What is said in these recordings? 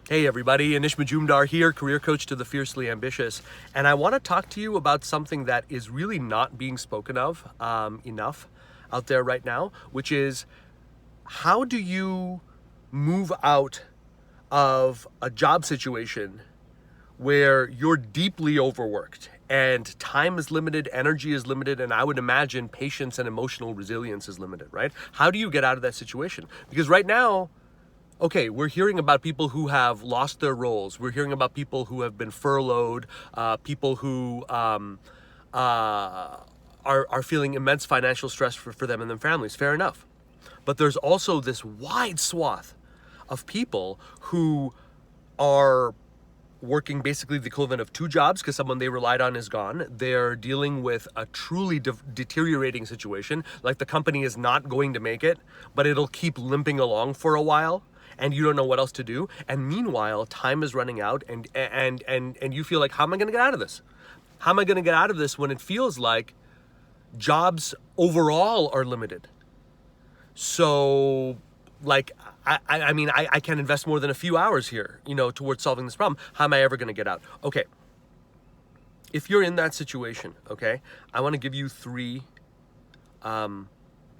Hey everybody, Anish Majumdar here, career coach to the fiercely ambitious, and I want to talk to you about something that is really not being spoken of enough out there right now, which is how do you move out of a job situation where you're deeply overworked and time is limited, energy is limited, and I would imagine patience and emotional resilience is limited, right? How do you get out of that situation? Because right now, okay, we're hearing about people who have lost their roles. We're hearing about people who have been furloughed, people who are feeling immense financial stress for them and their families. Fair enough. But there's also this wide swath of people who are working basically the equivalent of two jobs because someone they relied on is gone. They're dealing with a truly deteriorating situation, like the company is not going to make it, but it'll keep limping along for a while, and you don't know what else to do. And meanwhile, time is running out, and you feel like, how am I going to get out of this? How am I going to get out of this when it feels like jobs overall are limited? So, like, I can't invest more than a few hours here, towards solving this problem. How am I ever going to get out? Okay. If you're in that situation, okay, I want to give you three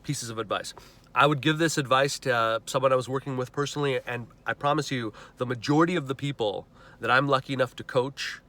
pieces of advice. I would give this advice to someone I was working with personally, and I promise you, the majority of the people that I'm lucky enough to coach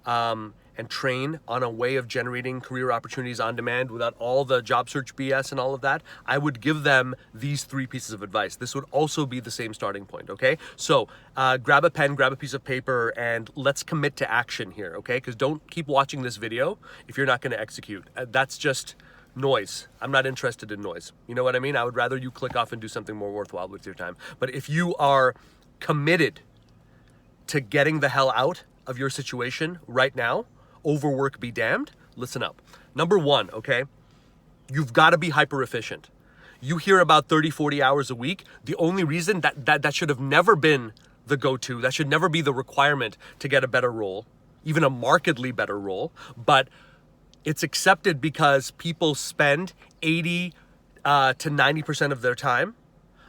and train on a way of generating career opportunities on demand without all the job search BS and all of that, I would give them these three pieces of advice. This would also be the same starting point, okay? So grab a pen, grab a piece of paper, and let's commit to action here, okay? Because don't keep watching this video if you're not going to execute. That's just noise. I'm not interested in noise. You know what I mean? I would rather you click off and do something more worthwhile with your time. But if you are committed to getting the hell out of your situation right now, overwork be damned, listen up. Number one, okay, you've got to be hyper efficient. You hear about 30, 40 hours a week. The only reason that should have never been the go-to, that should never be the requirement to get a better role, even a markedly better role, but it's accepted because people spend 80 to 90% of their time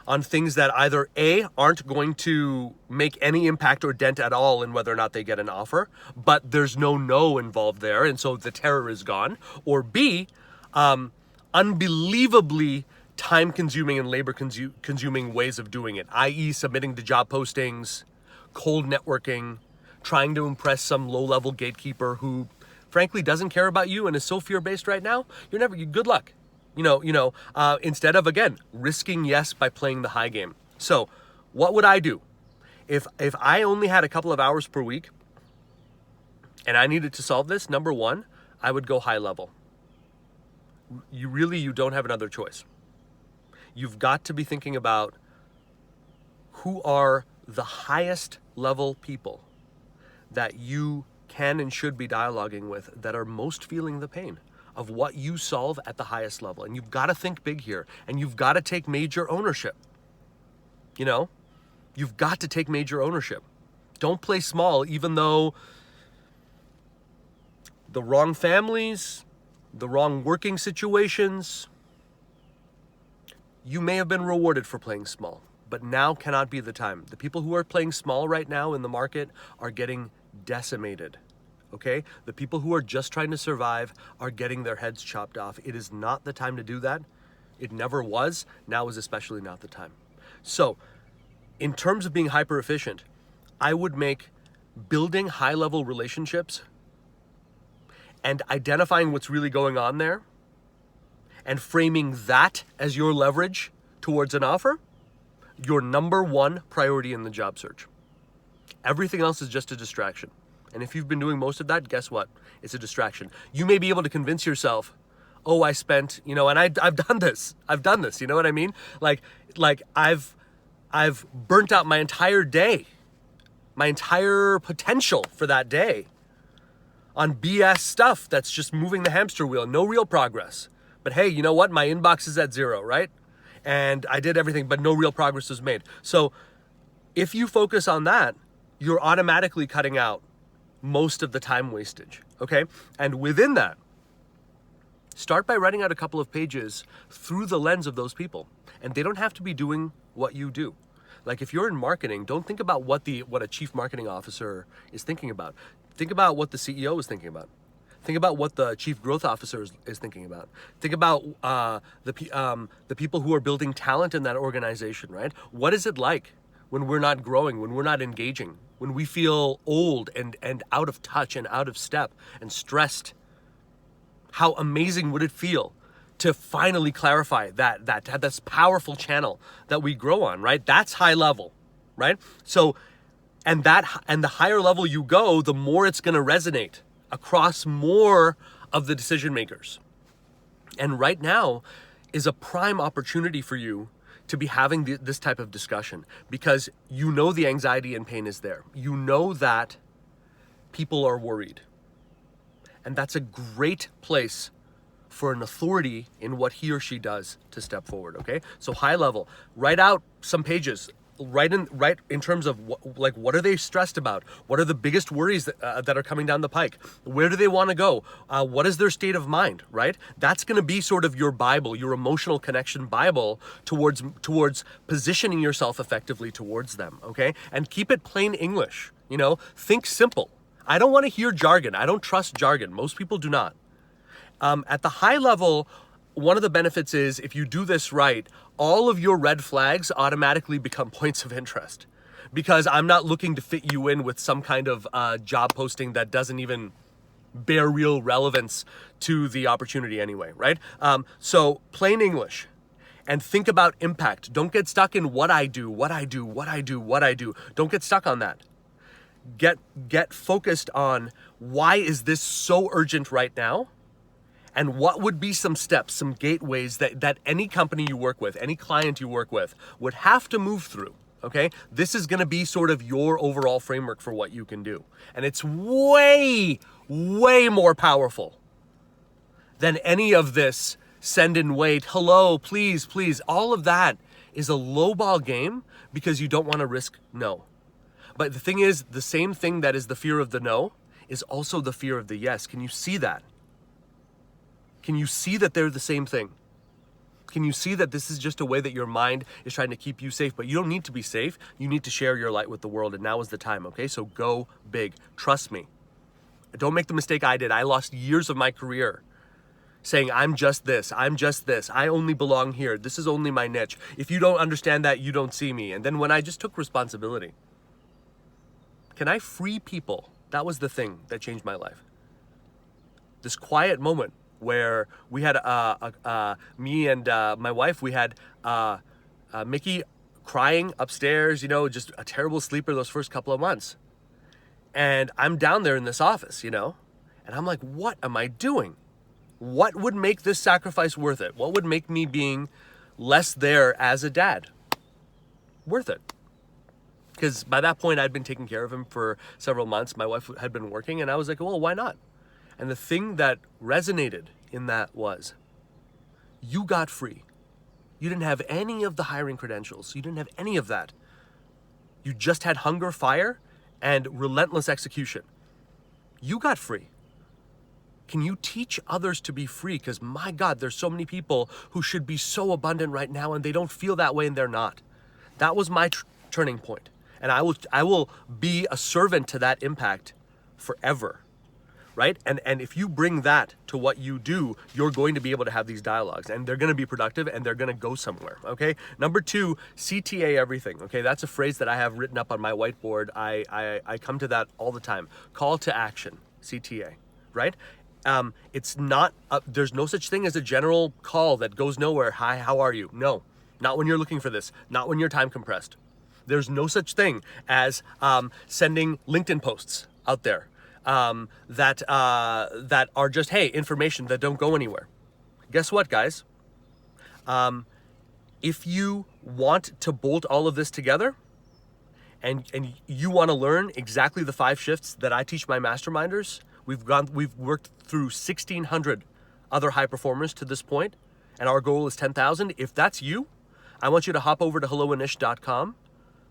on things that either A, aren't going to make any impact or dent at all in whether or not they get an offer, but there's no involved there, and so the terror is gone, or B, unbelievably time-consuming and labor-consuming ways of doing it, i.e. submitting to job postings, cold networking, trying to impress some low-level gatekeeper who frankly doesn't care about you and is so fear-based right now, good luck. Instead of, again, risking yes by playing the high game. So what would I do? If I only had a couple of hours per week and I needed to solve this, number one, I would go high level. You don't have another choice. You've got to be thinking about who are the highest level people that you can and should be dialoguing with that are most feeling the pain of what you solve at the highest level. And you've got to think big here, and you've got to take major ownership. You've got to take major ownership. Don't play small, even though the wrong families, the wrong working situations, you may have been rewarded for playing small, but now cannot be the time. The people who are playing small right now in the market are getting decimated. Okay? The people who are just trying to survive are getting their heads chopped off. It is not the time to do that. It never was. Now is especially not the time. So, in terms of being hyper efficient, I would make building high-level relationships and identifying what's really going on there and framing that as your leverage towards an offer your number one priority in the job search. Everything else is just a distraction. And if you've been doing most of that, guess what? It's a distraction. You may be able to convince yourself, oh, I spent, and I've done this. You know what I mean? Like I've burnt out my entire day, my entire potential for that day on BS stuff that's just moving the hamster wheel, no real progress. But hey, you know what? My inbox is at 0, right? And I did everything, but no real progress was made. So if you focus on that, you're automatically cutting out most of the time wastage, okay? And within that, start by writing out a couple of pages through the lens of those people. And they don't have to be doing what you do. Like if you're in marketing, don't think about what a chief marketing officer is thinking about. Think about what the CEO is thinking about. Think about what the chief growth officer is thinking about. Think about the people who are building talent in that organization, right? What is it like when we're not growing, when we're not engaging, when we feel old and out of touch and out of step and stressed? How amazing would it feel to finally clarify that to have this powerful channel that we grow on, right? That's high level, right? So, and the higher level you go, the more it's going to resonate across more of the decision makers. And right now is a prime opportunity for you to be having this type of discussion, because you know the anxiety and pain is there. You know that people are worried. And that's a great place for an authority in what he or she does to step forward, okay? So high level, write out some pages. Write in terms of what are they stressed about? What are the biggest worries that are coming down the pike? Where do they want to go? What is their state of mind, right? That's going to be sort of your Bible, your emotional connection Bible towards positioning yourself effectively towards them, okay? And keep it plain English, think simple. I don't want to hear jargon. I don't trust jargon. Most people do not. At the high level, one of the benefits is if you do this right, all of your red flags automatically become points of interest, because I'm not looking to fit you in with some kind of job posting that doesn't even bear real relevance to the opportunity anyway, right? So plain English, and think about impact. Don't get stuck in what I do. Don't get stuck on that. Get focused on why is this so urgent right now? And what would be some steps, some gateways that any company you work with, any client you work with would have to move through, okay? This is gonna be sort of your overall framework for what you can do. And it's way, way more powerful than any of this send and wait, hello, please. All of that is a lowball game because you don't wanna risk no. But the thing is, the same thing that is the fear of the no is also the fear of the yes. Can you see that? Can you see that they're the same thing? Can you see that this is just a way that your mind is trying to keep you safe? But you don't need to be safe. You need to share your light with the world, and now is the time, okay? So go big. Trust me. Don't make the mistake I did. I lost years of my career saying, I'm just this. I only belong here. This is only my niche. If you don't understand that, you don't see me. And then when I just took responsibility, can I free people? That was the thing that changed my life. This quiet moment where we had me and my wife, we had Mickey crying upstairs, just a terrible sleeper those first couple of months. And I'm down there in this office, and I'm like, what am I doing? What would make this sacrifice worth it? What would make me being less there as a dad worth it? Because by that point, I'd been taking care of him for several months. My wife had been working, and I was like, well, why not? And the thing that resonated in that was, you got free. You didn't have any of the hiring credentials. You didn't have any of that. You just had hunger, fire, and relentless execution. You got free. Can you teach others to be free? Because my God, there's so many people who should be so abundant right now, and they don't feel that way, and they're not. That was my turning point. And I will be a servant to that impact forever. Right? And if you bring that to what you do, you're going to be able to have these dialogues, and they're going to be productive, and they're going to go somewhere, okay? Number 2, CTA everything, okay? That's a phrase that I have written up on my whiteboard. I come to that all the time. Call to action, CTA, right? It's not, there's no such thing as a general call that goes nowhere. Hi, how are you? No, not when you're looking for this, not when you're time compressed. There's no such thing as sending LinkedIn posts out there. That are just, hey, information that don't go anywhere. Guess what, guys? If you want to bolt all of this together, and you want to learn exactly the 5 shifts that I teach my masterminders, we've worked through 1,600 other high performers to this point, and our goal is 10,000. If that's you, I want you to hop over to helloanish.com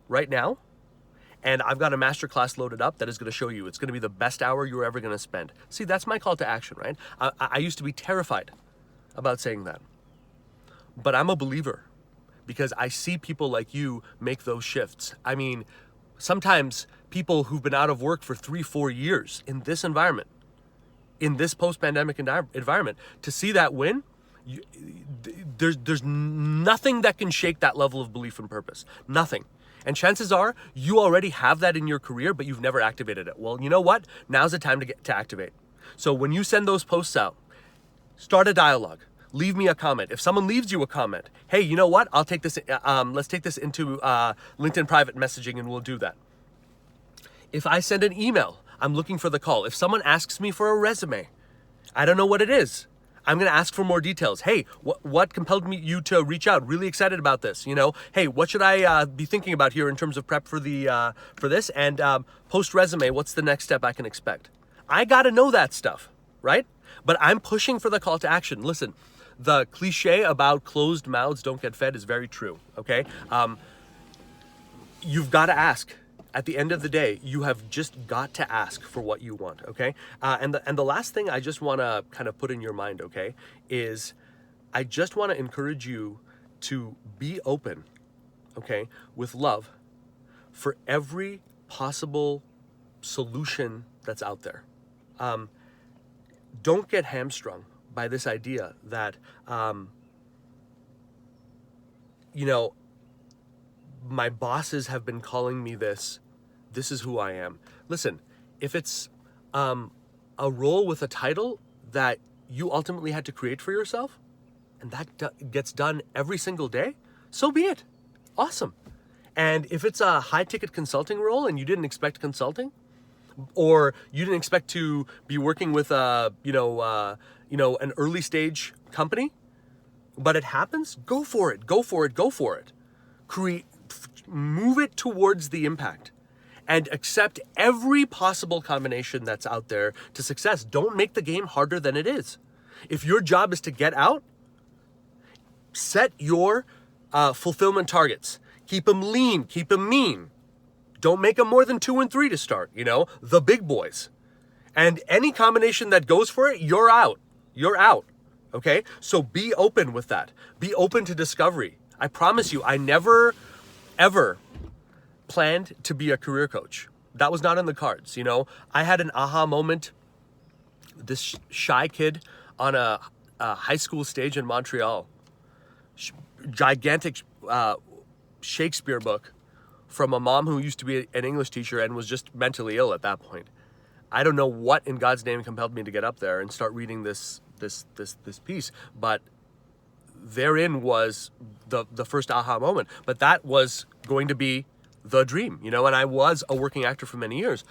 right now. And I've got a masterclass loaded up that is going to show you. It's going to be the best hour you're ever going to spend. See, that's my call to action, right? I used to be terrified about saying that. But I'm a believer, because I see people like you make those shifts. I mean, sometimes people who've been out of work for 3-4 years in this environment, in this post-pandemic environment, to see that win, there's nothing that can shake that level of belief and purpose. Nothing. And chances are you already have that in your career, but you've never activated it. Well, you know what? Now's the time to activate. So when you send those posts out, start a dialogue. Leave me a comment. If someone leaves you a comment, hey, you know what? I'll take this. Let's take this into LinkedIn private messaging, and we'll do that. If I send an email, I'm looking for the call. If someone asks me for a resume, I don't know what it is. I'm going to ask for more details. Hey, what compelled you to reach out? Really excited about this. You know, hey, what should I be thinking about here in terms of prep for this? And post resume, what's the next step I can expect? I got to know that stuff, right? But I'm pushing for the call to action. Listen, the cliche about closed mouths don't get fed is very true. Okay, you've got to ask. At the end of the day, you have just got to ask for what you want, okay? And the last thing I just want to kind of put in your mind, okay, is I just want to encourage you to be open, okay, with love for every possible solution that's out there. Don't get hamstrung by this idea that, you know, my bosses have been calling me this. This is who I am. Listen, if it's a role with a title that you ultimately had to create for yourself, and that gets done every single day, so be it. Awesome. And if it's a high-ticket consulting role and you didn't expect consulting, or you didn't expect to be working with an early-stage company, but it happens, go for it. Go for it. Go for it. Move it towards the impact. And accept every possible combination that's out there to success. Don't make the game harder than it is. If your job is to get out, set your fulfillment targets. Keep them lean, keep them mean. Don't make them more than 2 and 3 to start, you know, the big boys. And any combination that goes for it, you're out. You're out, okay? So be open with that. Be open to discovery. I promise you, I never, ever planned to be a career coach. That was not in the cards, you know. I had an aha moment. This shy kid on a high school stage in Montreal. Gigantic Shakespeare book from a mom who used to be an English teacher and was just mentally ill at that point. I don't know what in God's name compelled me to get up there and start reading this piece, but therein was the first aha moment. But that was going to be the dream, you know, and I was a working actor for many years.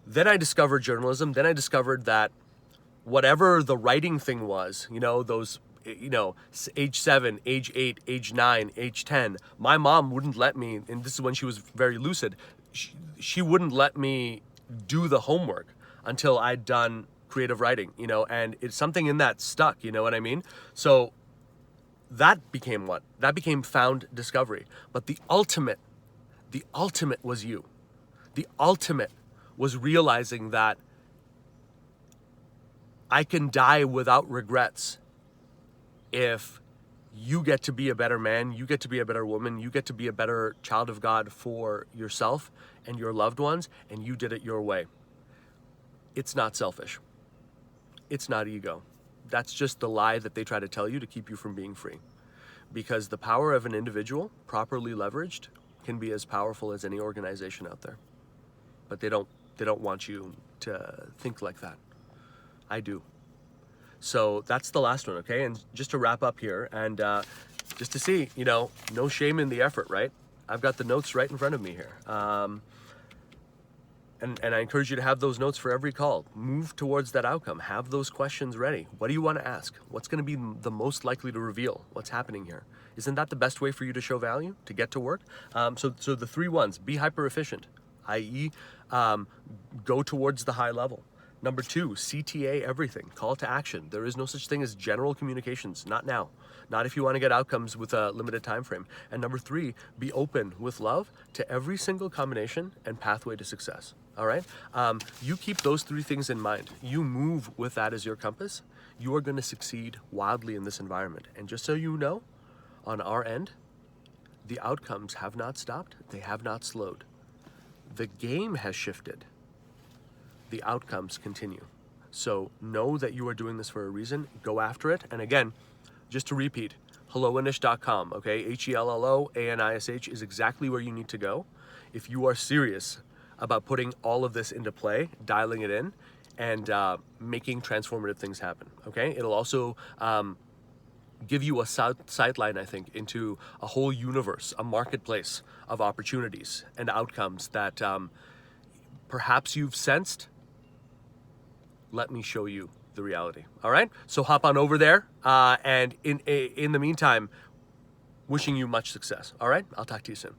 Then I discovered journalism. Then I discovered that whatever the writing thing was, you know, those, you know, age 7, age 8, age 9, age 10, my mom wouldn't let me, and this is when she was very lucid, she wouldn't let me do the homework until I'd done creative writing, you know, and it's something in that stuck, you know what I mean? So that became what? That became found discovery. But the ultimate was you. The ultimate was realizing that I can die without regrets if you get to be a better man, you get to be a better woman, you get to be a better child of God for yourself and your loved ones, and you did it your way. It's not selfish. It's not ego. That's just the lie that they try to tell you to keep you from being free. Because the power of an individual, properly leveraged, can be as powerful as any organization out there. But they don't want you to think like that. I do. So that's the last one, okay? And just to wrap up here, and just to see, you know, no shame in the effort, right? I've got the notes right in front of me here. And I encourage you to have those notes for every call. Move towards that outcome. Have those questions ready. What do you want to ask? What's going to be the most likely to reveal what's happening here? Isn't that the best way for you to show value, to get to work? So the 3 ones, be hyper efficient, i.e. Go towards the high level. Number 2, CTA everything, call to action. There is no such thing as general communications, not now. Not if you want to get outcomes with a limited time frame. And number 3, be open with love to every single combination and pathway to success. All right? You keep those 3 things in mind. You move with that as your compass. You are going to succeed wildly in this environment. And just so you know, on our end, the outcomes have not stopped. They have not slowed. The game has shifted. The outcomes continue. So know that you are doing this for a reason. Go after it. And again, just to repeat, helloanish.com, okay? HELLOANISH is exactly where you need to go if you are serious about putting all of this into play, dialing it in, and making transformative things happen, okay? It'll also give you a sightline, I think, into a whole universe, a marketplace of opportunities and outcomes that perhaps you've sensed. Let me show you the reality. All right? So hop on over there. And in the meantime, wishing you much success. All right? I'll talk to you soon.